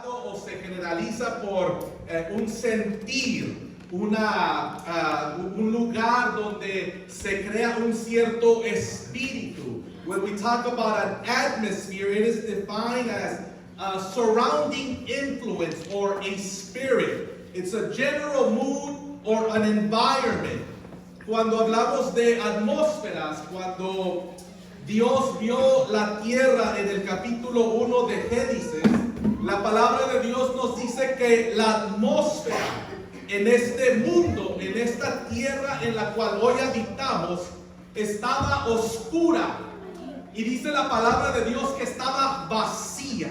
marcado o se generaliza por un sentir, un lugar donde se crea un cierto espíritu. When we talk about an atmosphere, it is defined as a surrounding influence or a spirit. It's a general mood or an environment. Cuando hablamos de atmósferas, cuando Dios vio la tierra en el capítulo 1 de Génesis, la palabra de Dios nos dice que la atmósfera en este mundo, en esta tierra en la cual hoy habitamos, estaba oscura. Y dice la palabra de Dios que estaba vacía.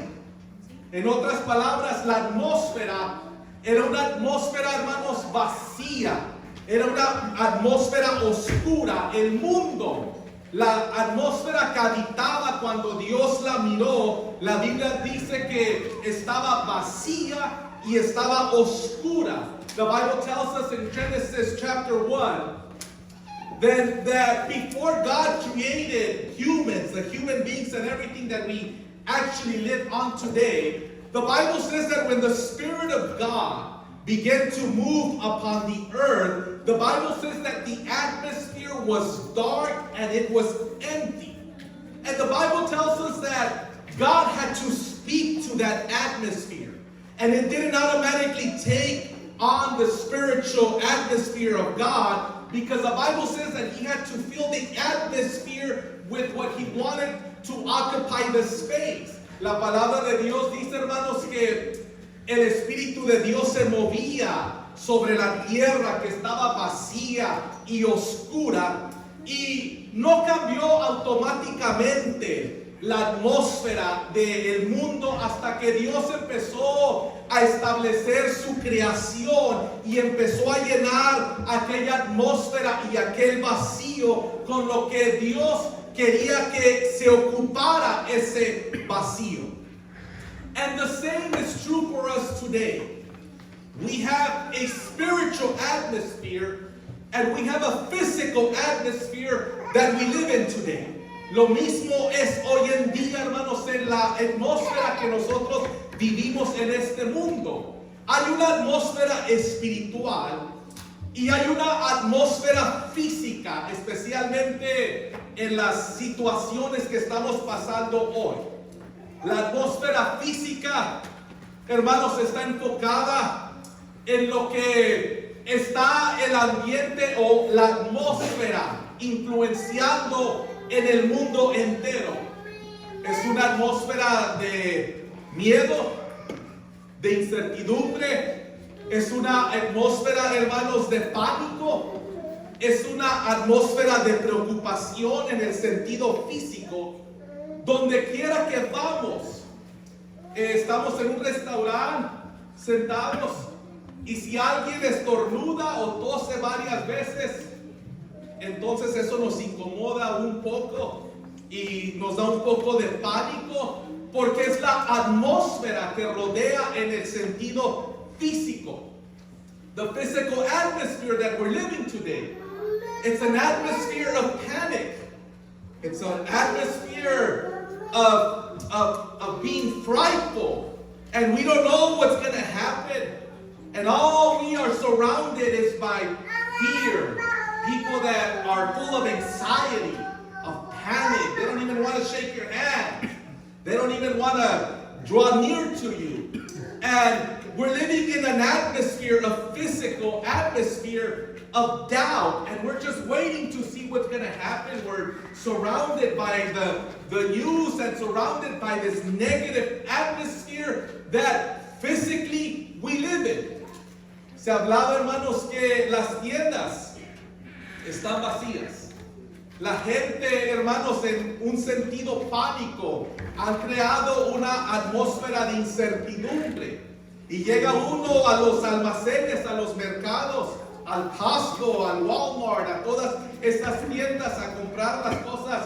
En otras palabras, la atmósfera era una atmósfera, hermanos, vacía. Era una atmósfera oscura. El mundo, la atmósfera que habitaba cuando Dios la miró, la Biblia dice que estaba vacía y estaba oscura. The Bible tells us in Genesis chapter 1, then that before God created humans, the human beings and everything that we actually live on today, the Bible says that when the Spirit of God began to move upon the earth, the Bible says that the atmosphere was dark and it was empty. And the Bible tells us that God had to speak to that atmosphere. And it didn't automatically take on the spiritual atmosphere of God, because the Bible says that he had to fill the atmosphere with what he wanted to occupy the space. La palabra de Dios dice, hermanos, que el Espíritu de Dios se movía sobre la tierra que estaba vacía y oscura, y no cambió automáticamente la atmósfera del mundo hasta que Dios empezó a establecer su creación y empezó a llenar aquella atmósfera y aquel vacío con lo que Dios quería que se ocupara ese vacío. And the same is true for us today. We have a spiritual atmosphere and we have a physical atmosphere that we live in today. Lo mismo es hoy en día, hermanos, en la atmósfera que nosotros vivimos en este mundo. Hay una atmósfera espiritual y hay una atmósfera física, especialmente en las situaciones que estamos pasando hoy. La atmósfera física, hermanos, está enfocada en lo que está el ambiente o la atmósfera influenciando en el mundo entero. Es una atmósfera de miedo, de incertidumbre, es una atmósfera, hermanos, de pánico, es una atmósfera de preocupación en el sentido físico. Donde quiera que vamos, estamos en un restaurante sentados y si alguien estornuda o tose varias veces, entonces eso nos incomoda un poco y nos da un poco de pánico, porque es la atmósfera que rodea en el sentido físico. The physical atmosphere that we're living today, it's an atmosphere of panic. It's an atmosphere of being frightful, and we don't know what's going to happen, and all we are surrounded is by fear. People that are full of anxiety, of panic. They don't even want to shake your hand. They don't even want to draw near to you. And we're living in an atmosphere, a physical atmosphere of doubt. And we're just waiting to see what's going to happen. We're surrounded by the news and surrounded by this negative atmosphere that physically we live in. Se hablaba, hermanos, que las tiendas están vacías. La gente, hermanos, en un sentido pánico, han creado una atmósfera de incertidumbre. Y llega uno a los almacenes, a los mercados, al Costco, al Walmart, a todas estas tiendas a comprar las cosas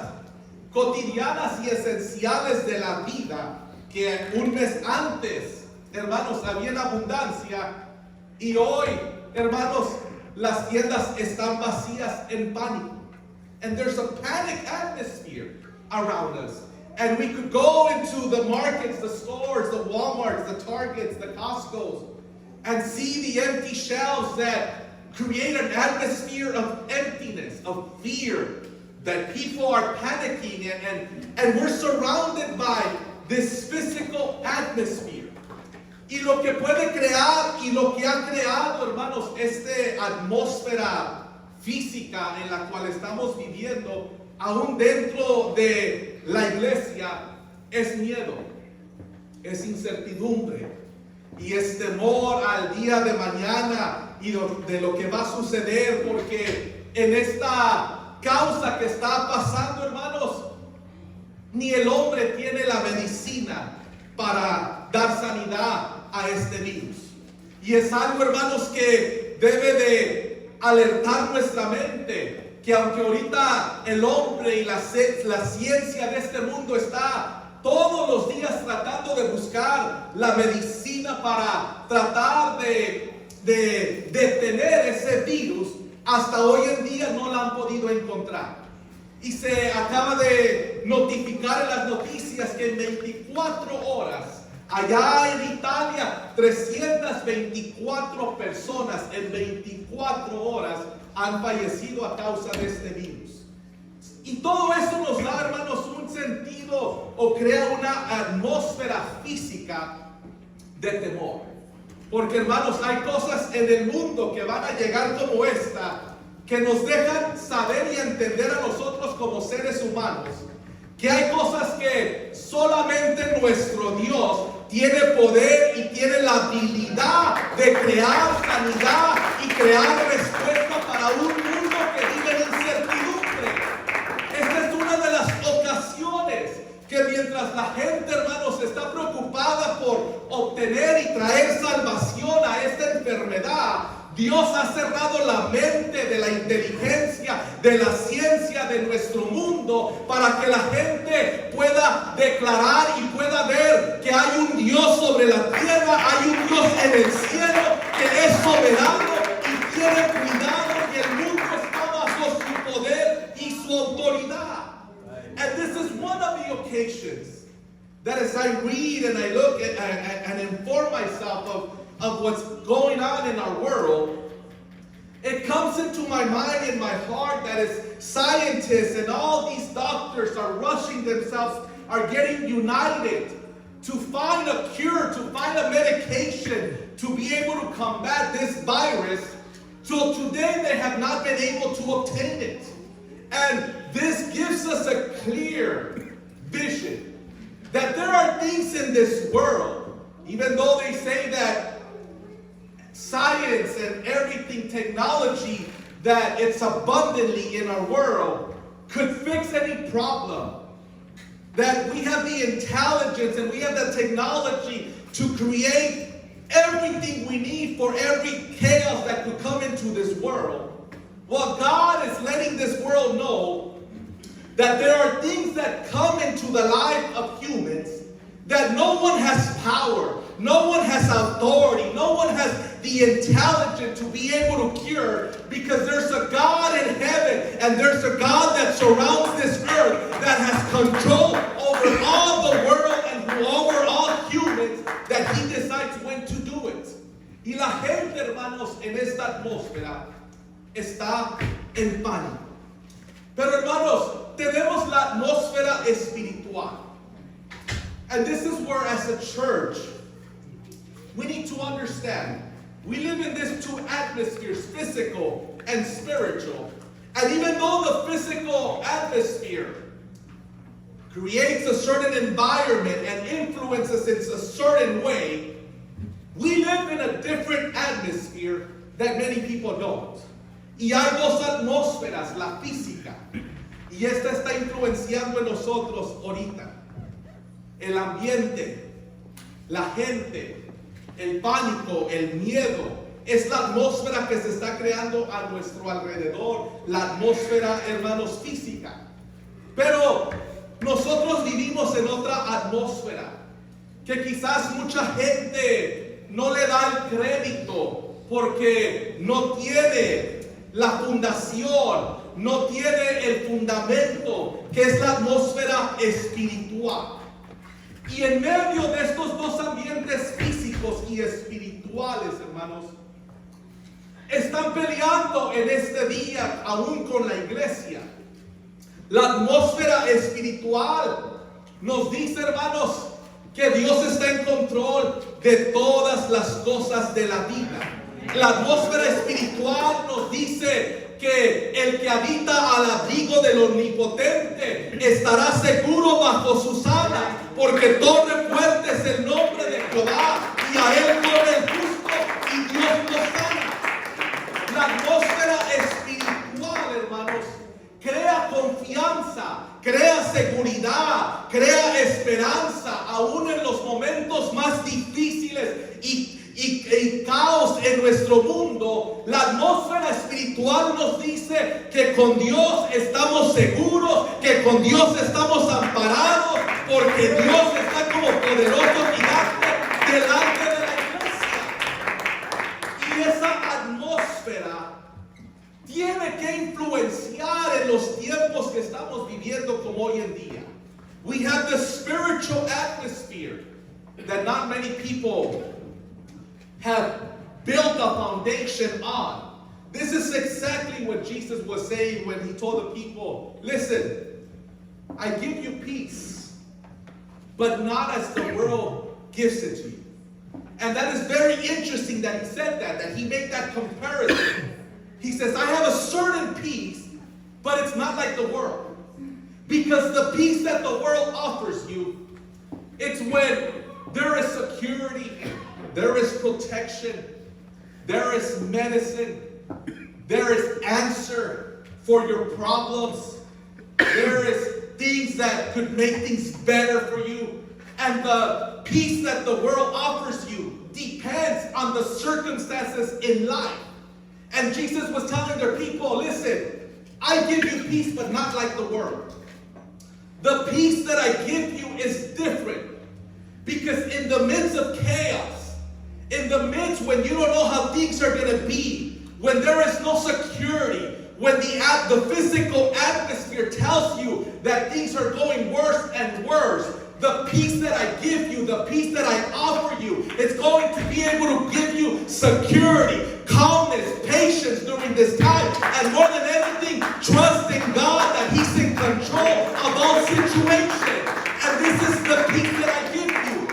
cotidianas y esenciales de la vida, que un mes antes, hermanos, había en abundancia, y hoy, hermanos, las tiendas están vacías en pánico. And there's a panic atmosphere around us. And we could go into the markets, the stores, the Walmarts, the Targets, the Costcos, and see the empty shelves that create an atmosphere of emptiness, of fear, that people are panicking, and we're surrounded by this physical atmosphere. Y lo que puede crear y lo que ha creado, hermanos, esta atmósfera física en la cual estamos viviendo, aún dentro de la iglesia, es miedo, es incertidumbre y es temor al día de mañana y de lo que va a suceder, porque en esta causa que está pasando, hermanos, ni el hombre tiene la medicina para dar sanidad a este virus. Y es algo, hermanos, que debe de alertar nuestra mente, que aunque ahorita el hombre y la ciencia de este mundo está todos los días tratando de buscar la medicina para tratar de detener ese virus, hasta hoy en día no la han podido encontrar. Y se acaba de notificar en las noticias que en 24 horas, allá en Italia, 324 personas en 24 horas han fallecido a causa de este virus. Y todo eso nos da, hermanos, un sentido o crea una atmósfera física de temor. Porque, hermanos, hay cosas en el mundo que van a llegar como esta, que nos dejan saber y entender a nosotros como seres humanos, que hay cosas que solamente nuestro Dios tiene poder y tiene la habilidad de crear sanidad y crear respuesta para un mundo que vive en incertidumbre. Esta es una de las ocasiones que mientras la gente, hermanos, está preocupada por obtener y traer salvación a esta enfermedad, Dios ha cerrado la mente de la inteligencia, de la ciencia de nuestro mundo, para que la gente pueda declarar y pueda ver que hay un Dios sobre la tierra, hay un Dios en el cielo que es soberano y tiene cuidado, y el mundo está bajo su poder y su autoridad. And this is one of the occasions that as I read and I look and inform myself of what's going on in our world, it comes into my mind and my heart that as scientists and all these doctors are rushing themselves, are getting united to find a cure, to find a medication to be able to combat this virus. So today they have not been able to obtain it. And this gives us a clear vision that there are things in this world, even though they say that science and everything, technology, that it's abundantly in our world, could fix any problem. That we have the intelligence and we have the technology to create everything we need for every chaos that could come into this world. Well, God is letting this world know that there are things that come into the life of humans that no one has power, no one has authority, no one has the intelligence to be able to cure, because there's a God in heaven and there's a God that surrounds this earth that has control over all the world and over all humans, that He decides when to do it. Y la gente, hermanos, en esta atmósfera está en pánico. Pero, hermanos, tenemos la atmósfera espiritual. And this is where, as a church, we need to understand, we live in these two atmospheres, physical and spiritual. And even though the physical atmosphere creates a certain environment and influences in a certain way, we live in a different atmosphere that many people don't. Y hay dos atmósferas, la física, y esta está influenciando en nosotros ahorita. El ambiente, la gente, el pánico, el miedo, es la atmósfera que se está creando a nuestro alrededor, la atmósfera, hermanos, física. Pero nosotros vivimos en otra atmósfera, que quizás mucha gente no le da el crédito porque no tiene la fundación no tiene el fundamento que es la atmósfera espiritual. Y en medio de estos dos ambientes físicos y espirituales, hermanos, están peleando en este día aún con la iglesia. La atmósfera espiritual nos dice, hermanos, que Dios está en control de todas las cosas de la vida. La atmósfera espiritual nos dice que el que habita al abrigo del Omnipotente estará seguro bajo sus alas, porque torre fuerte es el nombre de Jehová, y a él corre el justo, y Dios lo sana. La atmósfera espiritual, hermanos, crea confianza, crea seguridad, crea esperanza, aún en los momentos más difíciles y caos en nuestro mundo. La atmósfera espiritual nos dice que con Dios estamos seguros, que con Dios estamos amparados, porque Dios está como poderoso gigante delante de la iglesia. Y esa atmósfera tiene que influenciar en los tiempos que estamos viviendo como hoy en día. We have the spiritual atmosphere that not many people have built a foundation on. This is exactly what Jesus was saying when he told the people, listen, I give you peace, but not as the world gives it to you. And that is very interesting that he said that he made that comparison. He says, I have a certain peace, but it's not like the world. Because the peace that the world offers you, it's when there is security, there is protection, there is medicine, there is answer for your problems, there is things that could make things better for you. And the peace that the world offers you depends on the circumstances in life. And Jesus was telling their people, listen, I give you peace, but not like the world. The peace that I give you is different. Because in the midst of chaos, in the midst when you don't know how things are going to be, when there is no security, when the physical atmosphere tells you that things are going worse and worse, the peace that I give you, the peace that I offer you, it's going to be able to give you security, calmness, patience during this time, and more than anything, trust in God that He's in control of all situations. And this is the peace that I give you.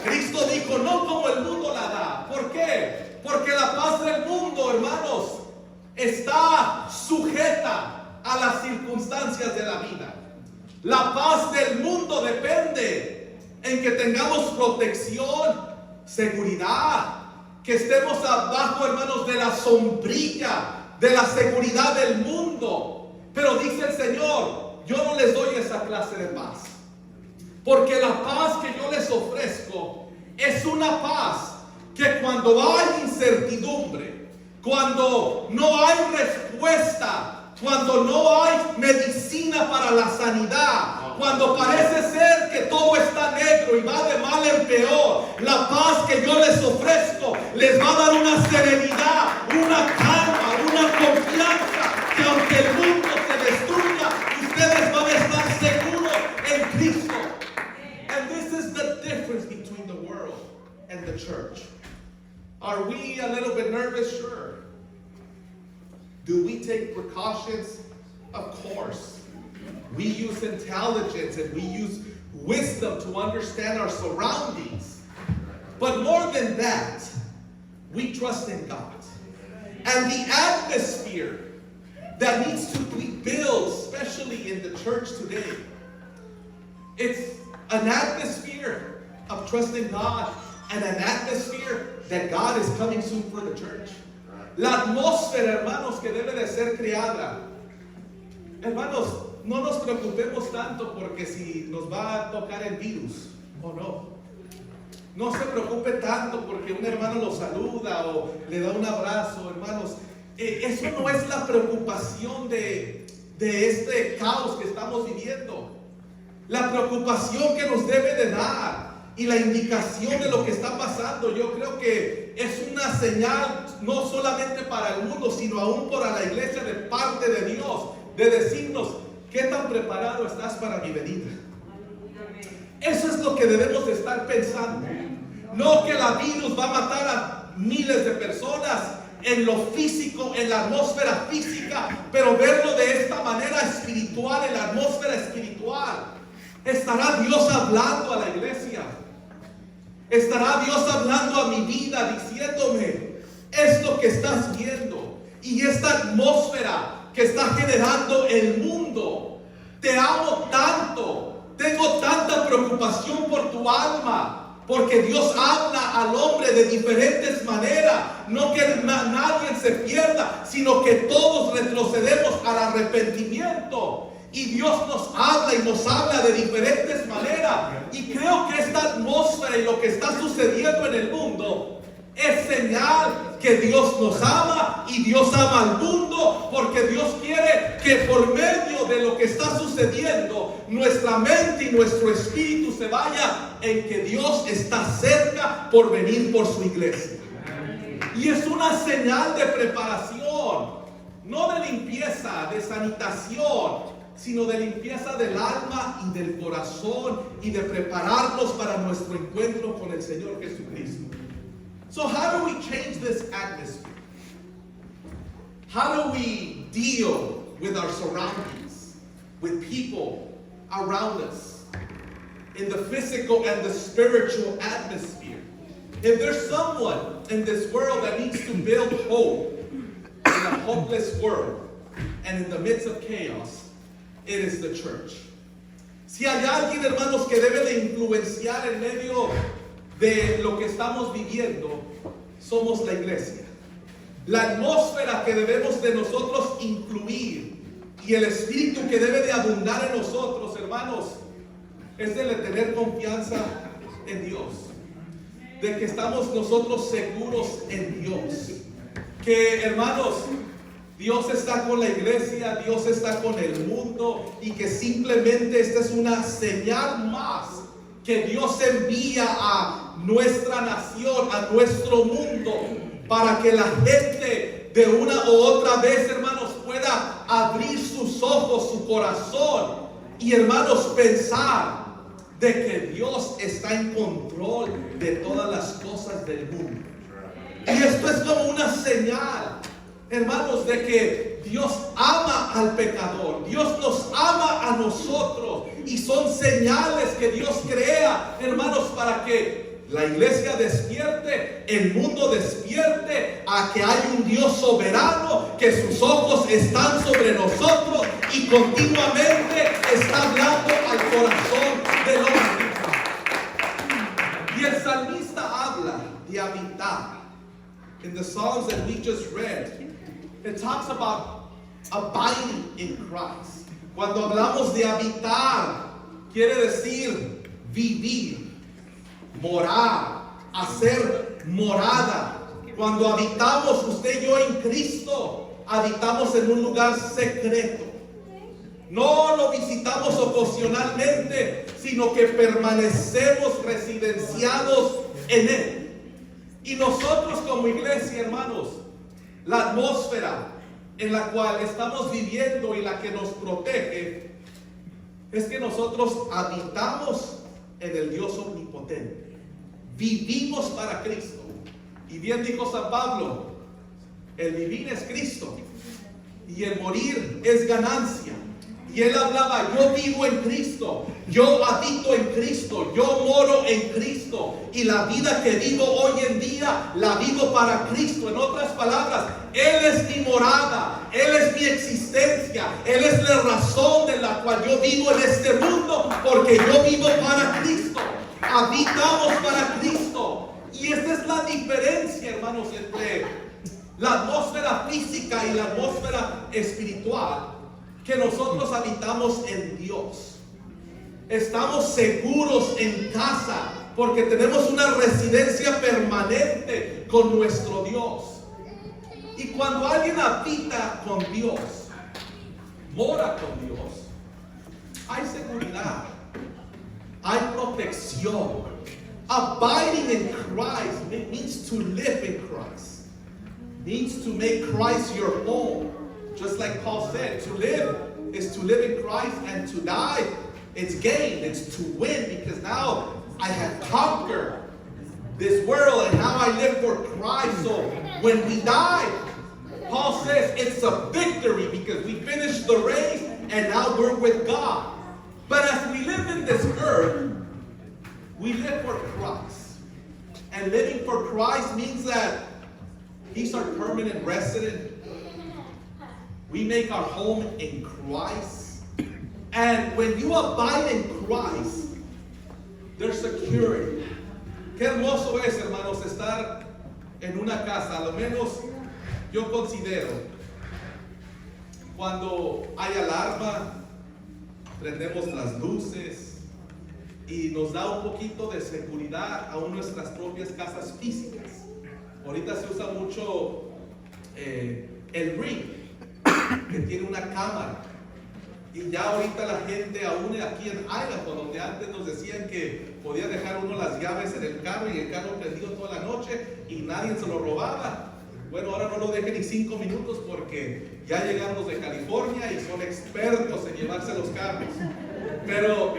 Cristo dijo, no como el mundo la da. ¿Por qué? Porque la paz del mundo, hermanos, está sujeta a las circunstancias de la vida. La paz del mundo depende en que tengamos protección, seguridad, que estemos abajo, hermanos, de la sombrilla, de la seguridad del mundo. Pero dice el Señor, yo no les doy esa clase de paz. Porque la paz que yo les ofrezco es una paz que cuando hay incertidumbre, cuando no hay respuesta, cuando no hay medicina para la sanidad, cuando parece ser que todo está negro y va de mal en peor, la paz que yo les ofrezco les va a dar una serenidad, una calma, una confianza, que aunque el mundo se destruya, ustedes van a estar seguros en Cristo. And this is the difference between the world and the church. Are we a little bit nervous? Sure. Do we take precautions? Of course. We use intelligence and we use wisdom to understand our surroundings. But more than that, we trust in God. And the atmosphere that needs to be built, especially in the church today, it's an atmosphere of trust in God and an atmosphere that God is coming soon for the church. La atmósfera, hermanos, que debe de ser creada. Hermanos, no nos preocupemos tanto porque si nos va a tocar el virus o no. No se preocupe tanto porque un hermano lo saluda o le da un abrazo, hermanos. Eso no es la preocupación de este caos que estamos viviendo. La preocupación que nos debe de dar y la indicación de lo que está pasando, yo creo que es una señal no solamente para el mundo, sino aún para la iglesia de parte de Dios, de decirnos, ¿qué tan preparado estás para mi venida? Eso es lo que debemos estar pensando. No que la virus va a matar a miles de personas en lo físico, en la atmósfera física, pero verlo de esta manera espiritual, en la atmósfera espiritual. ¿Estará Dios hablando a la iglesia? ¿Estará Dios hablando a mi vida diciéndome esto que estás viendo y esta atmósfera que está generando el mundo? Te amo tanto, tengo tanta preocupación por tu alma. Porque Dios habla al hombre de diferentes maneras. No que nadie se pierda, sino que todos retrocedemos al arrepentimiento. Y Dios nos habla y nos habla de diferentes maneras. Y creo que esta atmósfera y lo que está sucediendo en el mundo es señal que Dios nos ama y Dios ama al mundo, porque Dios quiere que por medio de lo que está sucediendo, nuestra mente y nuestro espíritu se vaya en que Dios está cerca por venir por su iglesia. Y es una señal de preparación, no de limpieza, de sanitación, sino de limpieza del alma y del corazón y de prepararnos para nuestro encuentro con el Señor Jesucristo. So how do we change this atmosphere? How do we deal with our surroundings, with people around us, in the physical and the spiritual atmosphere? If there's someone in this world that needs to build hope in a hopeless world and in the midst of chaos, it is the church. Si hay alguien, hermanos, que debe de influenciar en medio de lo que estamos viviendo, somos la iglesia. La atmósfera que debemos de nosotros incluir y el espíritu que debe de abundar en nosotros, hermanos, es el de tener confianza en Dios, de que estamos nosotros seguros en Dios, que, hermanos, Dios está con la iglesia, Dios está con el mundo, y que simplemente esta es una señal más que Dios envía a nuestra nación, a nuestro mundo, para que la gente de una u otra vez, hermanos, pueda abrir sus ojos, su corazón, y, hermanos, pensar de que Dios está en control de todas las cosas del mundo. Y esto es como una señal, hermanos, de que Dios ama al pecador, Dios nos ama a nosotros, y son señales que Dios crea, hermanos, para que la iglesia despierte, el mundo despierte a que hay un Dios soberano, que sus ojos están sobre nosotros y continuamente está hablando al corazón del hombre. Y el salmista habla de habitar. In the Psalms that we just read, it talks about abiding in Christ. Cuando hablamos de habitar, quiere decir vivir, morar, hacer morada. Cuando habitamos, usted y yo, en Cristo, habitamos en un lugar secreto. No lo visitamos ocasionalmente, sino que permanecemos residenciados en Él. Y nosotros como iglesia, hermanos, la atmósfera en la cual estamos viviendo y la que nos protege es que nosotros habitamos en el Dios omnipotente. Vivimos para Cristo. Y bien dijo San Pablo, el vivir es Cristo y el morir es ganancia. Y él hablaba, yo vivo en Cristo, yo habito en Cristo, yo moro en Cristo, y la vida que vivo hoy en día la vivo para Cristo. En otras palabras, Él es mi morada, Él es mi existencia, Él es la razón de la cual yo vivo en este mundo, porque yo vivo para Cristo, habitamos para Cristo. Y esta es la diferencia, hermanos, entre la atmósfera física y la atmósfera espiritual, que nosotros habitamos en Dios. Estamos seguros en casa porque tenemos una residencia permanente con nuestro Dios. Y cuando alguien habita con Dios, mora con Dios, hay seguridad, hay protección, Abiding in Christ, it means to live in Christ. It means to make Christ your home. Just like Paul said, to live is to live in Christ, and to die, it's gain, it's to win, because now I have conquered this world and now I live for Christ. So when we die, Paul says it's a victory because we finished the race and now we're with God. But as we live in this earth, we live for Christ. And living for Christ means that He's our permanent resident. We make our home in Christ. And when you abide in Christ, there's security. Qué hermoso es, hermanos, estar en una casa. A lo menos yo considero, cuando hay alarma, prendemos las luces y nos da un poquito de seguridad aún nuestras propias casas físicas. Ahorita se usa mucho el Ring, que tiene una cámara. Y ya ahorita la gente, aún aquí en Idaho, donde antes nos decían que podía dejar uno las llaves en el carro y el carro prendido toda la noche y nadie se lo robaba. Bueno, ahora no lo dejen ni 5 minutos porque ya llegan los de California y son expertos en llevarse los carros. Pero,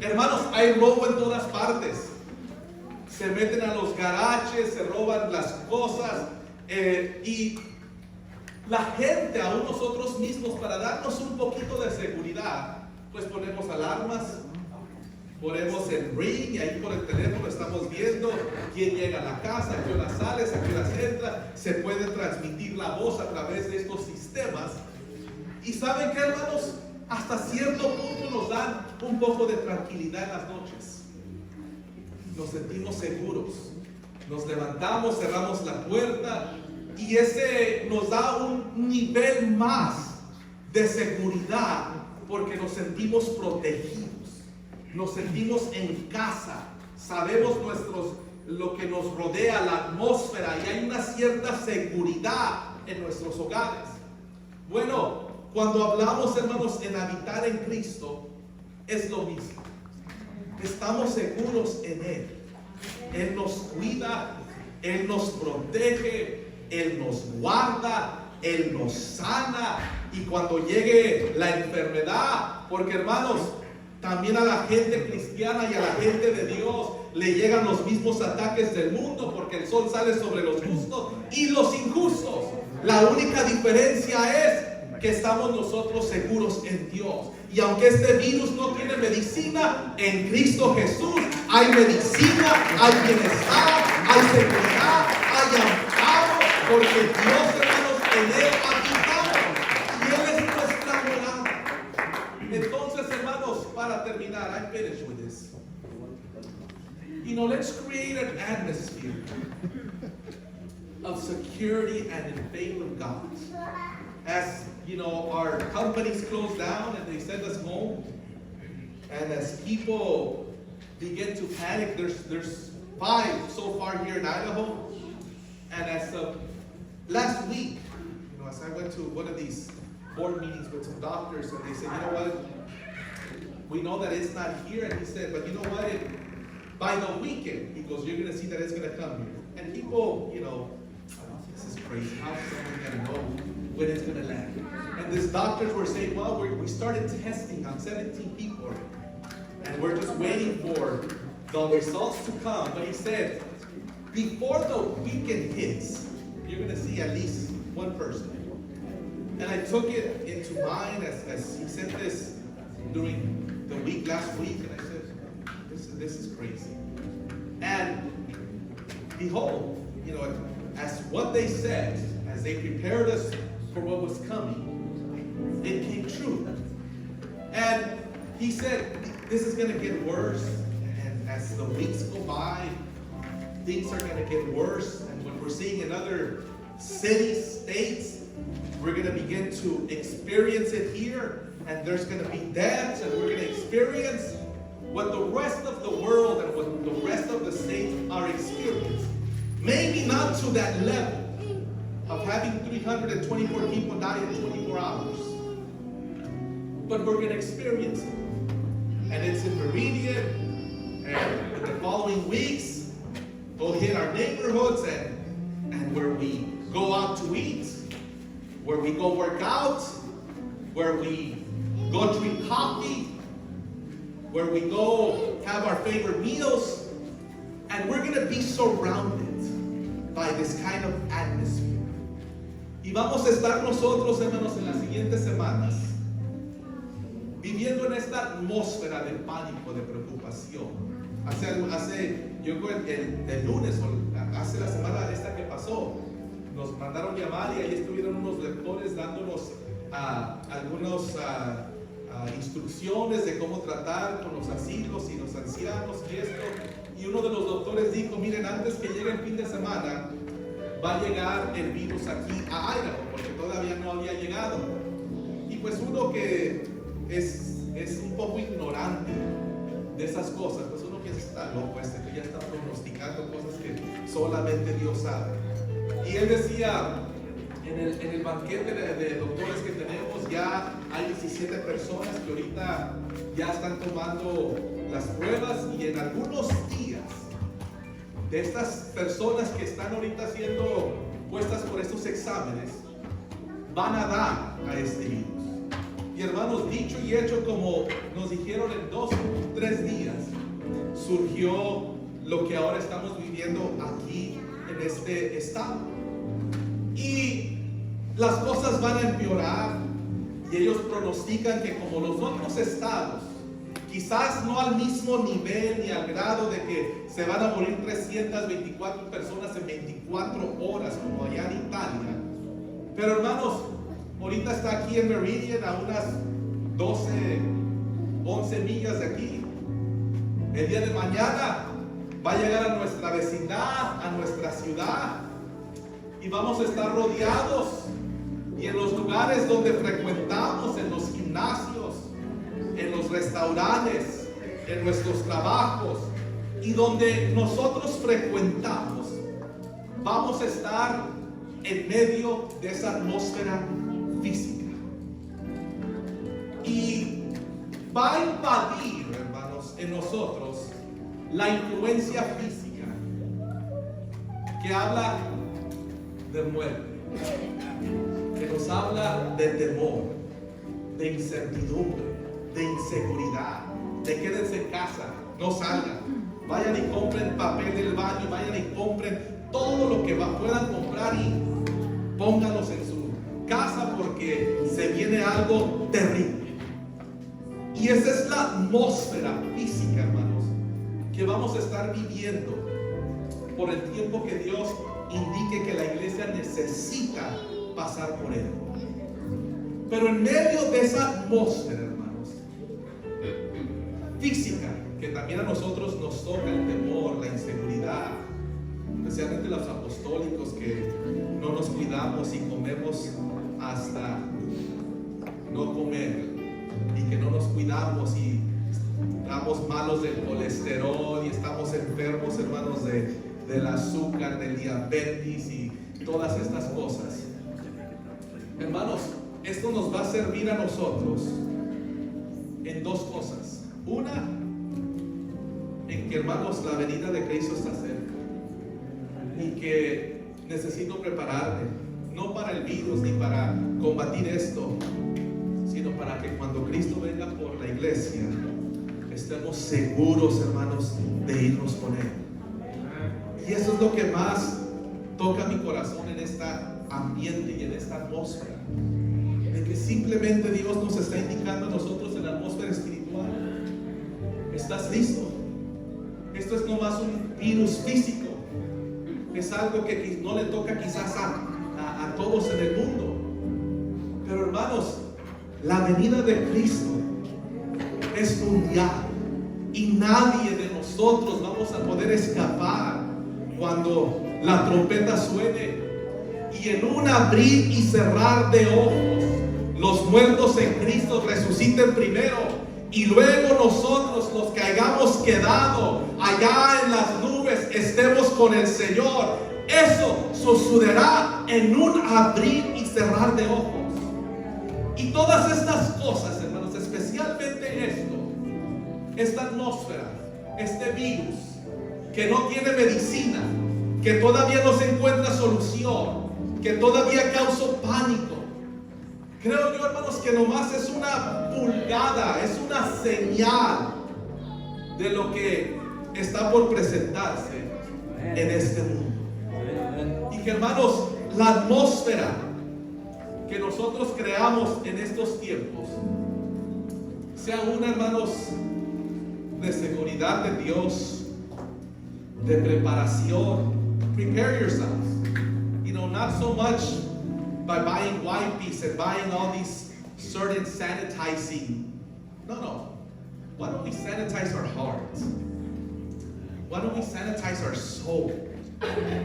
hermanos, hay robo en todas partes. Se meten a los garajes, se roban las cosas y la gente, aún nosotros mismos, para darnos un poquito de seguridad, pues ponemos alarmas, ponemos el Ring y ahí por el teléfono estamos viendo quién llega a la casa, a qué hora sale, a qué hora entra. Se puede transmitir la voz a través de estos sistemas. Y ¿saben qué, hermanos? Hasta cierto punto nos dan un poco de tranquilidad en las noches. Nos sentimos seguros. Nos levantamos, cerramos la puerta. Y ese nos da un nivel más de seguridad porque nos sentimos protegidos, nos sentimos en casa, sabemos lo que nos rodea, la atmósfera, y hay una cierta seguridad en nuestros hogares. Bueno, cuando hablamos, hermanos, en habitar en Cristo, es lo mismo. Estamos seguros en Él. Él nos cuida, Él nos protege, Él nos guarda, Él nos sana. Y cuando llegue la enfermedad, porque, hermanos, también a la gente cristiana y a la gente de Dios le llegan los mismos ataques del mundo, porque el sol sale sobre los justos y los injustos. La única diferencia es que estamos nosotros seguros en Dios. Y aunque este virus no tiene medicina, en Cristo Jesús hay medicina, hay bienestar, hay seguridad, hay amparo, porque Dios, hermanos, en Él habitamos y Él es nuestra morada. Entonces, hermanos, para terminar, I'm finished with this. Let's create an atmosphere of security and in faith of God. As our companies close down and they send us home, and as people begin to panic, there's 5 so far here in Idaho, and as of last week, as I went to one of these board meetings with some doctors, and they said, you know what, we know that it's not here, and he said, but you know what, by the weekend, he goes, you're going to see that it's going to come here. And people, this is crazy. How is someone going to know when it's going to land? And these doctors were saying, well, we started testing on 17 people, and we're just waiting for the results to come. But he said, before the weekend hits, you're going to see at least one person. And I took it into mind as he said this during the week last week, and I said, this is crazy. And behold, as what they said, as they prepared us for what was coming, it came true. And he said, this is going to get worse, and as the weeks go by, things are going to get worse, and when we're seeing in other cities, states, we're going to begin to experience it here, and there's going to be deaths, and we're going to experience what the rest of the world and what the rest of the states are experiencing. Maybe not to that level of having 324 people die in 24 hours, but we're going to experience it. And it's in Meridian, and in the following weeks, go hit our neighborhoods and where we go out to eat, where we go work out, where we go drink coffee, where we go have our favorite meals, and we're going to be surrounded by this kind of atmosphere. Y vamos a estar nosotros, hermanos, en las siguientes semanas viviendo en esta atmósfera de pánico, de preocupación. Yo creo el lunes, o hace la semana esta que pasó, nos mandaron llamar y ahí estuvieron unos lectores dándonos algunas instrucciones de cómo tratar con los asilos y los ancianos y esto. Y uno de los doctores dijo, miren, antes que llegue el fin de semana, va a llegar el virus aquí a Idaho, porque todavía no había llegado. Y pues uno que es un poco ignorante de esas cosas, pues uno piensa, está loco que ya está pronosticando cosas que solamente Dios sabe. Y él decía, en el banquete de doctores que tenemos, ya hay 17 personas que ahorita ya están tomando las pruebas, y en algunos días de estas personas que están ahorita siendo puestas por estos exámenes van a dar a este virus. Y hermanos, dicho y hecho, como nos dijeron, en 2 o 3 días surgió lo que ahora estamos viviendo aquí en este estado. Y las cosas van a empeorar, y ellos pronostican que como los otros estados, quizás no al mismo nivel ni al grado de que se van a morir 324 personas en 24 horas como allá en Italia, pero hermanos, ahorita está aquí en Meridian, a unas 12, 11 millas de aquí. El día de mañana va a llegar a nuestra vecindad, a nuestra ciudad, y vamos a estar rodeados. Y en los lugares donde frecuentamos, en los gimnasios, en los restaurantes, en nuestros trabajos, y donde nosotros frecuentamos, vamos a estar en medio de esa atmósfera física. Y va a invadir, hermanos, en nosotros la influencia física que habla de muerte, que nos habla de temor, de incertidumbre, de inseguridad, de quédense en casa, no salgan, vayan y compren papel del baño, vayan y compren todo lo que puedan comprar y pónganlos en su casa porque se viene algo terrible. Y esa es la atmósfera física, hermanos, que vamos a estar viviendo por el tiempo que Dios indique que la iglesia necesita pasar por él. Pero en medio de esa atmósfera, hermanos, física, que también a nosotros nos toca el temor, la inseguridad, especialmente los apostólicos que no nos cuidamos y comemos hasta no comer, y que no nos cuidamos y estamos malos del colesterol y estamos enfermos, hermanos, del azúcar, del diabetes y todas estas cosas. Hermanos, esto nos va a servir a nosotros en 2 cosas. Una, en que, hermanos, la venida de Cristo está cerca y que necesito prepararme, no para el virus ni para combatir esto, sino para que cuando Cristo venga por la iglesia estemos seguros, hermanos, de irnos con Él. Y eso es lo que más toca mi corazón en este ambiente y en esta atmósfera, de que simplemente Dios nos está indicando a nosotros en la atmósfera espiritual: ¿estás listo? Esto es no más un virus físico, es algo que no le toca quizás a todos en el mundo, pero hermanos, la venida de Cristo es mundial y nadie de nosotros vamos a poder escapar cuando la trompeta suene y en un abrir y cerrar de ojos los muertos en Cristo resuciten primero y luego nosotros, los que hayamos quedado allá en las nubes, estemos con el Señor. Eso sucederá en un abrir y cerrar de ojos. Y todas estas cosas, hermanos, especialmente esto, esta atmósfera, este virus que no tiene medicina, que todavía no se encuentra solución, que todavía causa pánico. Creo yo, hermanos, que nomás es una pulgada, es una señal de lo que está por presentarse en este mundo. Y que, hermanos, la atmósfera que nosotros creamos en estos tiempos sea una, hermanos, de seguridad de Dios, de preparación. Prepare yourselves. You know, not so much by buying wipes and buying all these certain sanitizing. No. Why don't we sanitize our hearts? Why don't we sanitize our soul?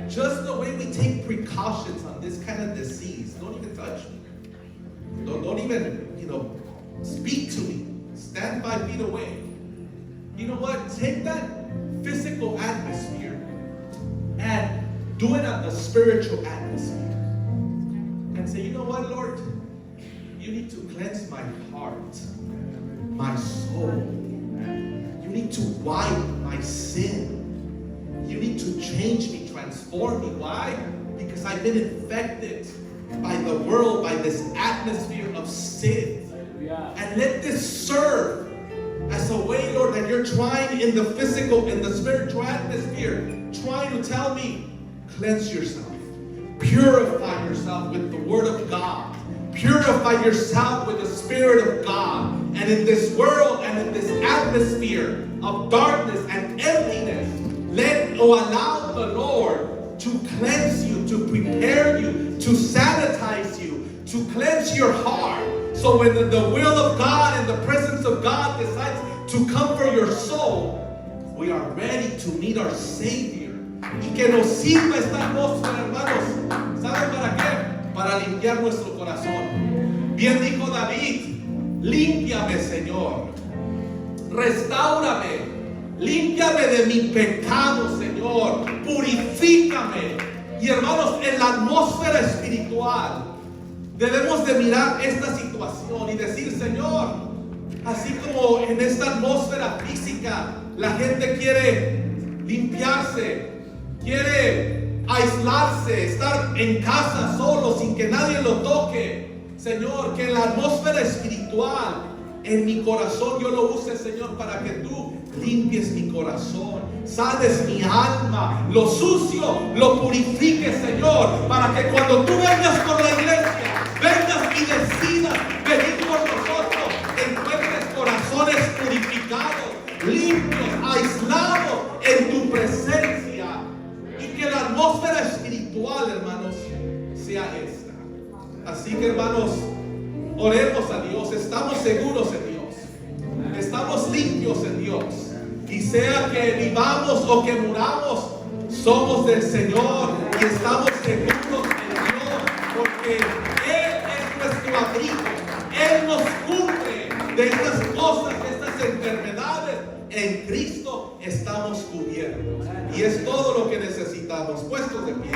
Just the way we take precautions on this kind of disease. Don't even touch me. Don't even, speak to me. Stand 5 feet away. You know what? Take that physical atmosphere and do it on the spiritual atmosphere. And say, you know what, Lord? You need to cleanse my heart, my soul. You need to wipe my sin. You need to change me, transform me. Why? Because I've been infected by the world, by this atmosphere of sin. And let this serve as a way, Lord, that you're trying in the physical, in the spiritual atmosphere, trying to tell me, cleanse yourself. Purify yourself with the Word of God. Purify yourself with the Spirit of God. And in this world and in this atmosphere of darkness and emptiness, let or allow the Lord to cleanse you, to prepare you, to sanitize you, to cleanse your heart. So when the will of God and the presence of God decides to comfort your soul, we are ready to meet our Savior. Y que nos sirva esta atmósfera, hermanos. ¿Saben para qué? Para limpiar nuestro corazón. Bien dijo David, límpiame, Señor. Restáurame. Límpiame de mi pecado, Señor. Purifícame. Y hermanos, en la atmósfera espiritual debemos de mirar esta situación y decir, Señor, así como en esta atmósfera física la gente quiere limpiarse, quiere aislarse, estar en casa solo sin que nadie lo toque, Señor, que en la atmósfera espiritual, en mi corazón yo lo use, Señor, para que tú limpies mi corazón, sanes mi alma, lo sucio lo purifiques, Señor, para que cuando tú vengas por la iglesia, vengas y decidas venir por nosotros, encuentres corazones purificados, limpios, aislados en tu presencia, y que la atmósfera espiritual, hermanos, sea esta. Así que, hermanos, oremos a Dios, estamos seguros en Dios, estamos limpios en Dios, y sea que vivamos o que muramos, somos del Señor y estamos seguros en Dios, porque Él es nuestro abrigo. Él nos cubre de estas cosas, de estas enfermedades. En Cristo estamos cubiertos, y es todo lo que necesitamos. Puestos de pie.